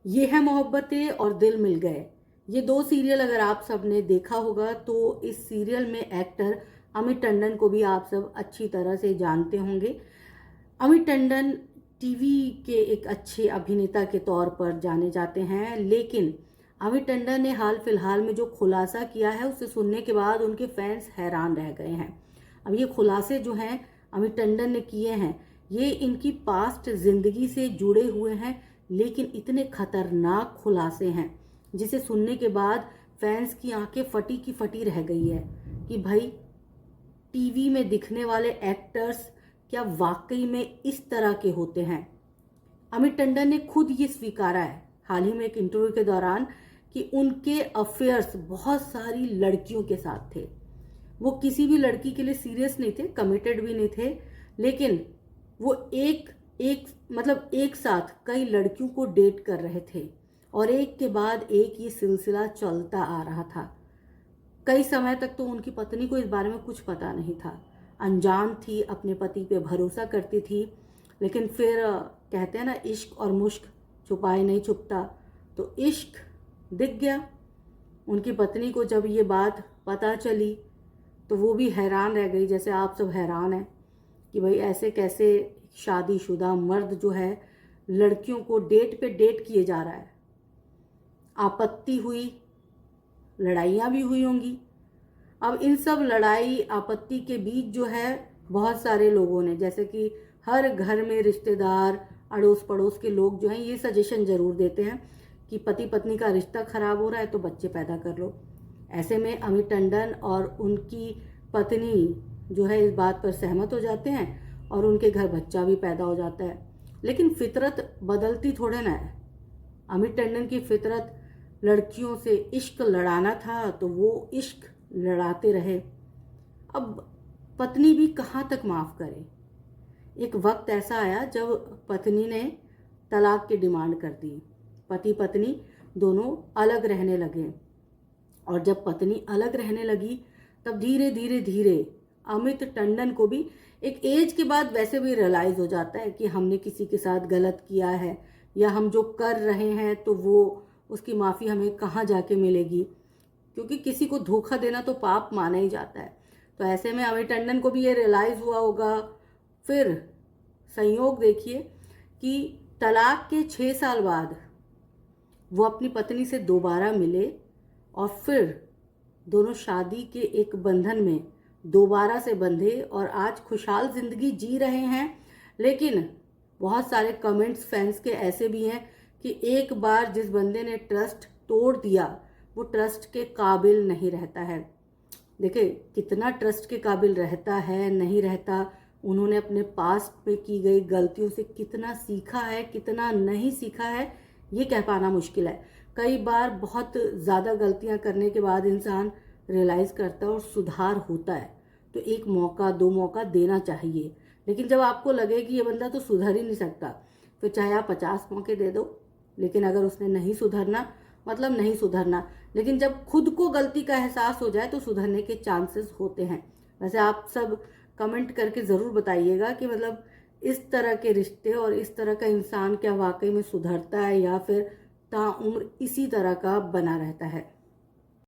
ये है मोहब्बतें और दिल मिल गए। ये दो सीरियल अगर आप सब ने देखा होगा तो इस सीरियल में एक्टर अमित टंडन को भी आप सब अच्छी तरह से जानते होंगे। अमित टंडन टीवी के एक अच्छे अभिनेता के तौर पर जाने जाते हैं, लेकिन अमित टंडन ने हाल फिलहाल में जो खुलासा किया है उसे सुनने के बाद उनके फैंस हैरान रह गए हैं। अब ये खुलासे जो हैं अमित टंडन ने किए हैं, ये इनकी पास्ट जिंदगी से जुड़े हुए हैं, लेकिन इतने खतरनाक खुलासे हैं जिसे सुनने के बाद फैंस की आंखें फटी की फटी रह गई है कि भाई टीवी में दिखने वाले एक्टर्स क्या वाकई में इस तरह के होते हैं। अमित टंडन ने खुद ये स्वीकारा है हाल ही में एक इंटरव्यू के दौरान कि उनके अफेयर्स बहुत सारी लड़कियों के साथ थे। वो किसी भी लड़की के लिए सीरियस नहीं थे, कमिटेड भी नहीं थे, लेकिन वो एक साथ कई लड़कियों को डेट कर रहे थे और एक के बाद एक ये सिलसिला चलता आ रहा था। कई समय तक तो उनकी पत्नी को इस बारे में कुछ पता नहीं था, अनजान थी, अपने पति पे भरोसा करती थी। लेकिन फिर कहते हैं ना, इश्क और मुश्क छुपाए नहीं छुपता, तो इश्क दिख गया। उनकी पत्नी को जब ये बात पता चली तो वो भी हैरान रह गई, जैसे आप सब हैरान हैं कि भाई ऐसे कैसे शादीशुदा मर्द जो है लड़कियों को डेट पे डेट किए जा रहा है। आपत्ति हुई, लड़ाइयाँ भी हुई होंगी। अब इन सब लड़ाई आपत्ति के बीच जो है बहुत सारे लोगों ने, जैसे कि हर घर में रिश्तेदार, अड़ोस पड़ोस के लोग जो हैं ये सजेशन जरूर देते हैं कि पति पत्नी का रिश्ता खराब हो रहा है तो बच्चे पैदा कर लो। ऐसे में अमित टंडन और उनकी पत्नी जो है इस बात पर सहमत हो जाते हैं और उनके घर बच्चा भी पैदा हो जाता है। लेकिन फितरत बदलती थोड़े ना है। अमित टंडन की फितरत लड़कियों से इश्क लड़ाना था तो वो इश्क लड़ाते रहे। अब पत्नी भी कहाँ तक माफ़ करे। एक वक्त ऐसा आया जब पत्नी ने तलाक की डिमांड कर दी। पति पत्नी दोनों अलग रहने लगे और जब पत्नी अलग रहने लगी तब धीरे धीरे धीरे अमित टंडन को भी एक एज के बाद वैसे भी रियलाइज हो जाता है कि हमने किसी के साथ गलत किया है या हम जो कर रहे हैं तो वो उसकी माफ़ी हमें कहाँ जाके मिलेगी, क्योंकि किसी को धोखा देना तो पाप माना ही जाता है। तो ऐसे में अमित टंडन को भी ये रियलाइज़ हुआ होगा। फिर संयोग देखिए कि तलाक के 6 साल बाद वो अपनी पत्नी से दोबारा मिले और फिर दोनों शादी के एक बंधन में दोबारा से बंधे और आज खुशहाल जिंदगी जी रहे हैं। लेकिन बहुत सारे कमेंट्स फैंस के ऐसे भी हैं कि एक बार जिस बंदे ने ट्रस्ट तोड़ दिया वो ट्रस्ट के काबिल नहीं रहता है। देखिए कितना ट्रस्ट के काबिल रहता है नहीं रहता, उन्होंने अपने पास्ट में की गई गलतियों से कितना सीखा है कितना नहीं सीखा है ये कह पाना मुश्किल है। कई बार बहुत ज़्यादा गलतियां करने के बाद इंसान रियलाइज़ करता है और सुधार होता है, तो एक मौका 2 मौका देना चाहिए। लेकिन जब आपको लगे कि ये बंदा तो सुधर ही नहीं सकता, फिर चाहे आप 50 मौके दे दो, लेकिन अगर उसने नहीं सुधरना मतलब नहीं सुधरना। लेकिन जब खुद को गलती का एहसास हो जाए तो सुधरने के चांसेस होते हैं। वैसे आप सब कमेंट करके ज़रूर बताइएगा कि मतलब इस तरह के रिश्ते और इस तरह का इंसान क्या वाकई में सुधरता है या फिर ताउम्र इसी तरह का बना रहता है।